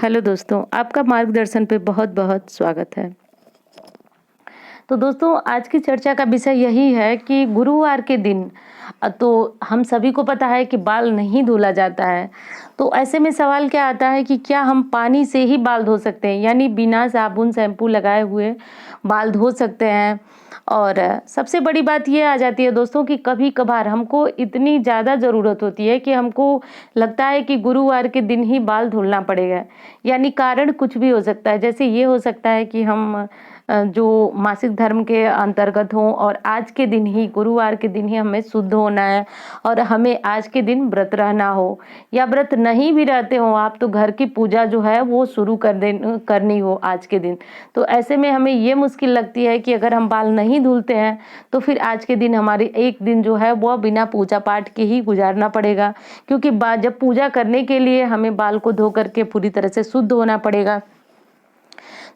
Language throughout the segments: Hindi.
हेलो दोस्तों, आपका मार्गदर्शन पे बहुत बहुत स्वागत है। तो दोस्तों, आज की चर्चा का विषय यही है कि गुरुवार के दिन तो हम सभी को पता है कि बाल नहीं धुला जाता है। तो ऐसे में सवाल क्या आता है कि क्या हम पानी से ही बाल धो सकते हैं, यानी बिना साबुन शैम्पू लगाए हुए बाल धो सकते हैं। और सबसे बड़ी बात ये आ जाती है दोस्तों कि कभी-कभार हमको इतनी ज़्यादा ज़रूरत होती है कि हमको लगता है कि गुरुवार के दिन ही बाल धुलना पड़ेगा। यानी कारण कुछ भी हो सकता है, जैसे ये हो सकता है कि हम जो मासिक धर्म के अंतर्गत हों और आज के दिन ही गुरुवार के दिन ही हमें शुद्ध होना है और हमें आज के दिन व्रत रहना हो, या व्रत नहीं भी रहते हो आप तो घर की पूजा जो है वो शुरू करनी हो आज के दिन। तो ऐसे में हमें ये मुश्किल लगती है कि अगर हम बाल नहीं धुलते हैं तो फिर आज के दिन हमारी एक दिन जो है वो बिना पूजा पाठ के ही गुजारना पड़ेगा, क्योंकि जब पूजा करने के लिए हमें बाल को धो करके पूरी तरह से शुद्ध होना पड़ेगा।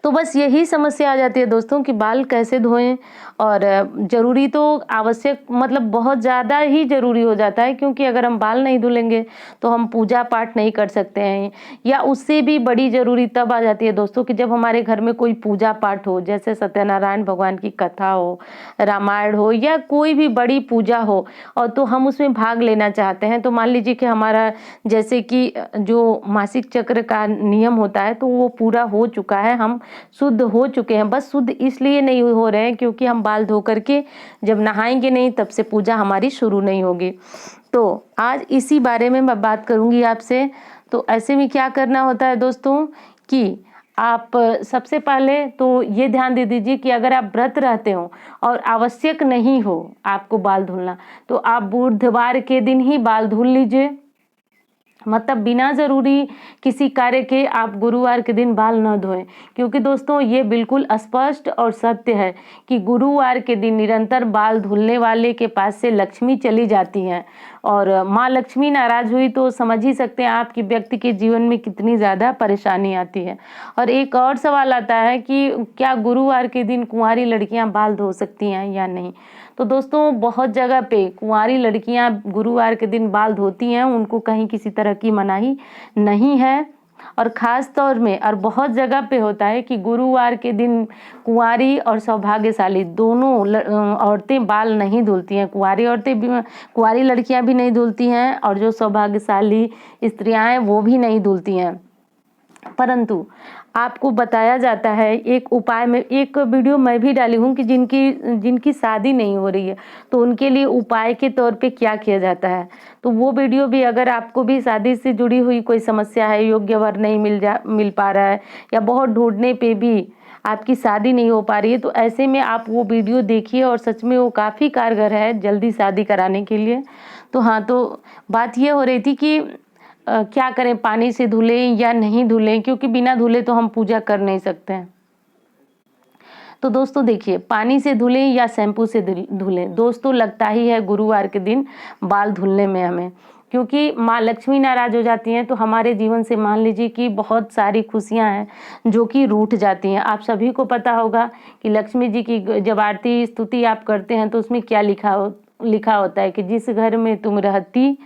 तो बस यही समस्या आ जाती है दोस्तों कि बाल कैसे धोएं। और ज़रूरी तो आवश्यक मतलब बहुत ज़्यादा ही ज़रूरी हो जाता है, क्योंकि अगर हम बाल नहीं धुलेंगे तो हम पूजा पाठ नहीं कर सकते हैं। या उससे भी बड़ी ज़रूरी तब आ जाती है दोस्तों कि जब हमारे घर में कोई पूजा पाठ हो, जैसे सत्यनारायण भगवान की कथा हो, रामायण हो, या कोई भी बड़ी पूजा हो और तो हम उसमें भाग लेना चाहते हैं। तो मान लीजिए कि हमारा जैसे कि जो मासिक चक्र का नियम होता है तो वो पूरा हो चुका है, हम शुद्ध हो चुके हैं। बस शुद्ध इसलिए नहीं हो रहे हैं क्योंकि हम बाल धो करके जब नहाएंगे नहीं तब से पूजा हमारी शुरू नहीं होगी। तो आज इसी बारे में मैं बात करूंगी आपसे। तो ऐसे में क्या करना होता है दोस्तों कि आप सबसे पहले तो ये ध्यान दे दीजिए कि अगर आप व्रत रहते हो और आवश्यक नहीं हो आपको बाल धुलना, तो आप बुधवार के दिन ही बाल धुल लीजिए। मतलब बिना ज़रूरी किसी कार्य के आप गुरुवार के दिन बाल न धोएं, क्योंकि दोस्तों ये बिल्कुल स्पष्ट और सत्य है कि गुरुवार के दिन निरंतर बाल धुलने वाले के पास से लक्ष्मी चली जाती हैं। और माँ लक्ष्मी नाराज हुई तो समझ ही सकते हैं आपकी व्यक्ति के जीवन में कितनी ज़्यादा परेशानी आती है। और एक और सवाल आता है कि क्या गुरुवार के दिन कुंवारी लड़कियां बाल धो सकती हैं या नहीं। तो दोस्तों, बहुत जगह पे कुंवारी लड़कियां गुरुवार के दिन बाल धोती हैं, उनको कहीं किसी तरह की मनाही नहीं है। और ख़ास तौर में और बहुत जगह पे होता है कि गुरुवार के दिन कुंवारी और सौभाग्यशाली दोनों औरतें बाल नहीं धुलती हैं। कुंवारी औरतें भी, कुंवारी लड़कियां भी नहीं धुलती हैं और जो सौभाग्यशाली स्त्रियां हैं वो भी नहीं धुलती हैं। परंतु आपको बताया जाता है एक उपाय में, एक वीडियो मैं भी डाली हूँ कि जिनकी शादी नहीं हो रही है तो उनके लिए उपाय के तौर पे क्या किया जाता है। तो वो वीडियो भी, अगर आपको भी शादी से जुड़ी हुई कोई समस्या है, योग्य वर नहीं मिल पा रहा है, या बहुत ढूंढने पे भी आपकी शादी नहीं हो पा रही है, तो ऐसे में आप वो वीडियो देखिए और सच में वो काफ़ी कारगर है जल्दी शादी कराने के लिए। तो हाँ, तो बात ये हो रही थी कि क्या करें, पानी से धुलें या नहीं धुलें, क्योंकि बिना धुले तो हम पूजा कर नहीं सकते हैं। तो दोस्तों देखिए, पानी से धुलें या शैम्पू से धुलें, दोस्तों लगता ही है गुरुवार के दिन बाल धुलने में हमें, क्योंकि माँ लक्ष्मी नाराज हो जाती हैं तो हमारे जीवन से मान लीजिए कि बहुत सारी खुशियां हैं जो कि रूठ जाती हैं। आप सभी को पता होगा कि लक्ष्मी जी की जब आरती स्तुति आप करते हैं तो उसमें क्या लिखा होता है कि जिस घर में तुम रहती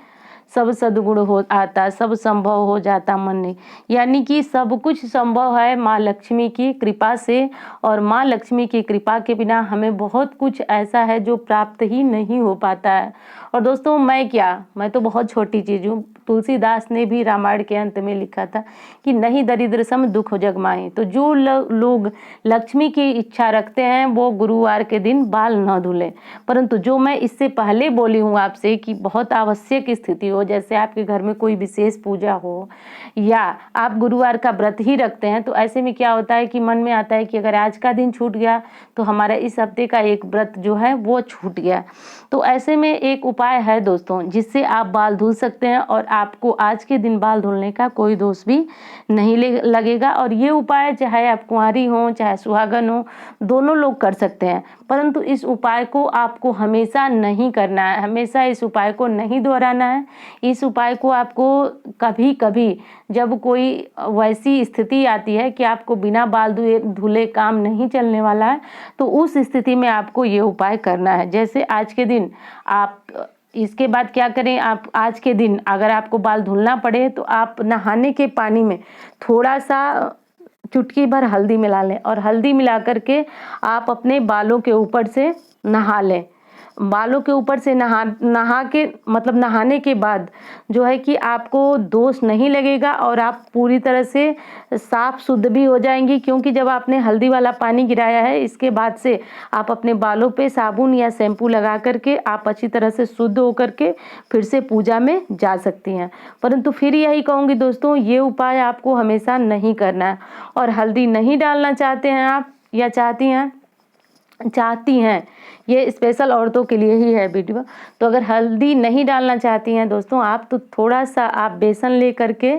सब सद्गुण हो आता, सब संभव हो जाता मन नहीं। यानी कि सब कुछ संभव है माँ लक्ष्मी की कृपा से, और माँ लक्ष्मी की कृपा के बिना हमें बहुत कुछ ऐसा है जो प्राप्त ही नहीं हो पाता है। और दोस्तों, मैं तो बहुत छोटी चीज़ हूँ। तुलसीदास ने भी रामायण के अंत में लिखा था कि नहीं दरिद्र सम दुख जग माही। तो जो लोग लक्ष्मी की इच्छा रखते हैं वो गुरुवार के दिन बाल न धुलें। परंतु जो मैं इससे पहले बोली हूँ आपसे कि बहुत आवश्यक स्थिति हो, जैसे आपके घर में कोई विशेष पूजा हो या आप गुरुवार का व्रत ही रखते हैं, तो ऐसे में क्या होता है कि मन में आता है कि अगर आज का दिन छूट गया तो हमारा इस हफ्ते का एक व्रत जो है वो छूट गया। तो ऐसे में एक उपाय है दोस्तों जिससे आप बाल धुल सकते हैं और आपको आज के दिन बाल धुलने का कोई दोष भी नहीं लगेगा। और ये उपाय चाहे आप कुंवारी हो चाहे सुहागन हो, दोनों लोग कर सकते हैं। परंतु इस उपाय को आपको हमेशा नहीं करना है, हमेशा इस उपाय को नहीं दोहराना है। इस उपाय को आपको कभी कभी जब कोई वैसी स्थिति आती है कि आपको बिना बाल धुले काम नहीं चलने वाला है, तो उस स्थिति में आपको ये उपाय करना है। जैसे आज के दिन आप इसके बाद क्या करें, आप आज के दिन अगर आपको बाल धुलना पड़े तो आप नहाने के पानी में थोड़ा सा चुटकी भर हल्दी मिला लें और हल्दी मिला करके आप अपने बालों के ऊपर से नहा लें। बालों के ऊपर से नहा के मतलब नहाने के बाद जो है कि आपको दोष नहीं लगेगा और आप पूरी तरह से साफ शुद्ध भी हो जाएंगी, क्योंकि जब आपने हल्दी वाला पानी गिराया है इसके बाद से आप अपने बालों पे साबुन या शैम्पू लगा करके आप अच्छी तरह से शुद्ध हो करके फिर से पूजा में जा सकती हैं। परंतु फिर यही कहूँगी दोस्तों, ये उपाय आपको हमेशा नहीं करना है। और हल्दी नहीं डालना चाहते हैं आप या चाहती हैं, ये स्पेशल औरतों के लिए ही है वीडियो। तो अगर हल्दी नहीं डालना चाहती हैं दोस्तों आप, तो थोड़ा सा आप बेसन ले करके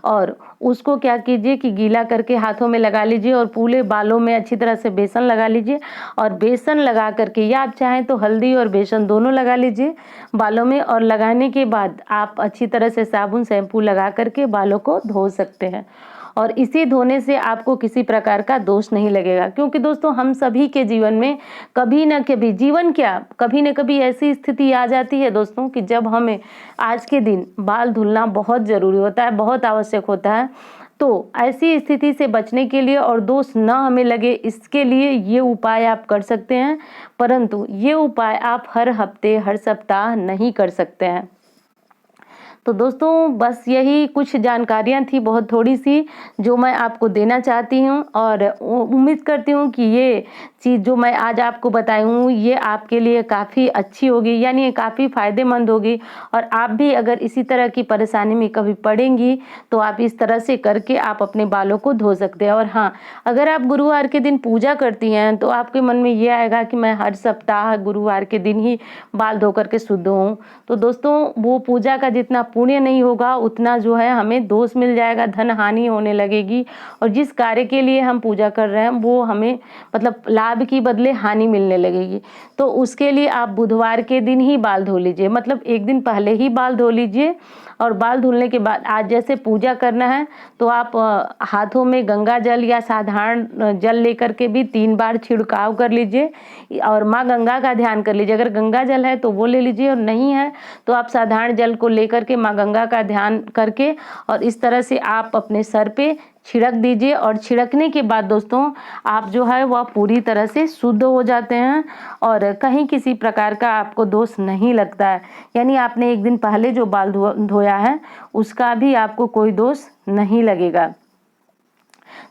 और उसको क्या कीजिए कि गीला करके हाथों में लगा लीजिए और पूरे बालों में अच्छी तरह से बेसन लगा लीजिए। और बेसन लगा करके, या आप चाहें तो हल्दी और बेसन दोनों लगा लीजिए बालों में, और लगाने के बाद आप अच्छी तरह से साबुन शैम्पू लगा करके बालों को धो सकते हैं। और इसी धोने से आपको किसी प्रकार का दोष नहीं लगेगा, क्योंकि दोस्तों हम सभी के जीवन में कभी न कभी, जीवन क्या, कभी न कभी ऐसी स्थिति आ जाती है दोस्तों कि जब हमें आज के दिन बाल धुलना बहुत ज़रूरी होता है, बहुत आवश्यक होता है। तो ऐसी स्थिति से बचने के लिए और दोष न हमें लगे, इसके लिए ये उपाय आप कर सकते हैं। परंतु ये उपाय आप हर हफ्ते, हर सप्ताह नहीं कर सकते हैं। तो दोस्तों बस यही कुछ जानकारियाँ थी, बहुत थोड़ी सी, जो मैं आपको देना चाहती हूँ। और उम्मीद करती हूँ कि ये चीज़ जो मैं आज आपको बताई हूँ ये आपके लिए काफ़ी अच्छी होगी, यानी काफ़ी फ़ायदेमंद होगी। और आप भी अगर इसी तरह की परेशानी में कभी पड़ेंगी तो आप इस तरह से करके आप अपने बालों को धो सकते हैं। और हाँ, अगर आप गुरुवार के दिन पूजा करती हैं तो आपके मन में ये आएगा कि मैं हर सप्ताह गुरुवार के दिन ही बाल धो करके शुद्ध हूँ, तो दोस्तों वो पूजा का जितना पुण्य नहीं होगा उतना जो है हमें दोष मिल जाएगा, धन हानि होने लगेगी। और जिस कार्य के लिए हम पूजा कर रहे हैं वो हमें मतलब लाभ की बदले हानि मिलने लगेगी। तो उसके लिए आप बुधवार के दिन ही बाल धो लीजिए, मतलब एक दिन पहले ही बाल धो लीजिए। और बाल धुलने के बाद आज जैसे पूजा करना है तो आप हाथों में गंगा जल या साधारण जल लेकर के भी 3 बार छिड़काव कर लीजिए और माँ गंगा का ध्यान कर लीजिए। अगर गंगा जल है तो वो ले लीजिए, और नहीं है तो आप साधारण जल को लेकर के माँ गंगा का ध्यान करके और इस तरह से आप अपने सर पे छिड़क दीजिए। और छिड़कने के बाद दोस्तों आप जो है वह पूरी तरह से शुद्ध हो जाते हैं और कहीं किसी प्रकार का आपको दोष नहीं लगता है, यानी आपने एक दिन पहले जो बाल धोया है उसका भी आपको कोई दोष नहीं लगेगा।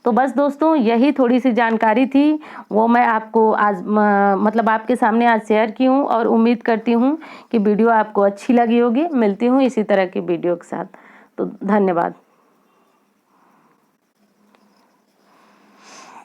तो बस दोस्तों यही थोड़ी सी जानकारी थी, वो मैं आपको आज मतलब आपके सामने आज शेयर की हूँ। और उम्मीद करती हूँ कि वीडियो आपको अच्छी लगी होगी। मिलती हूँ इसी तरह की वीडियो के साथ, तो धन्यवाद।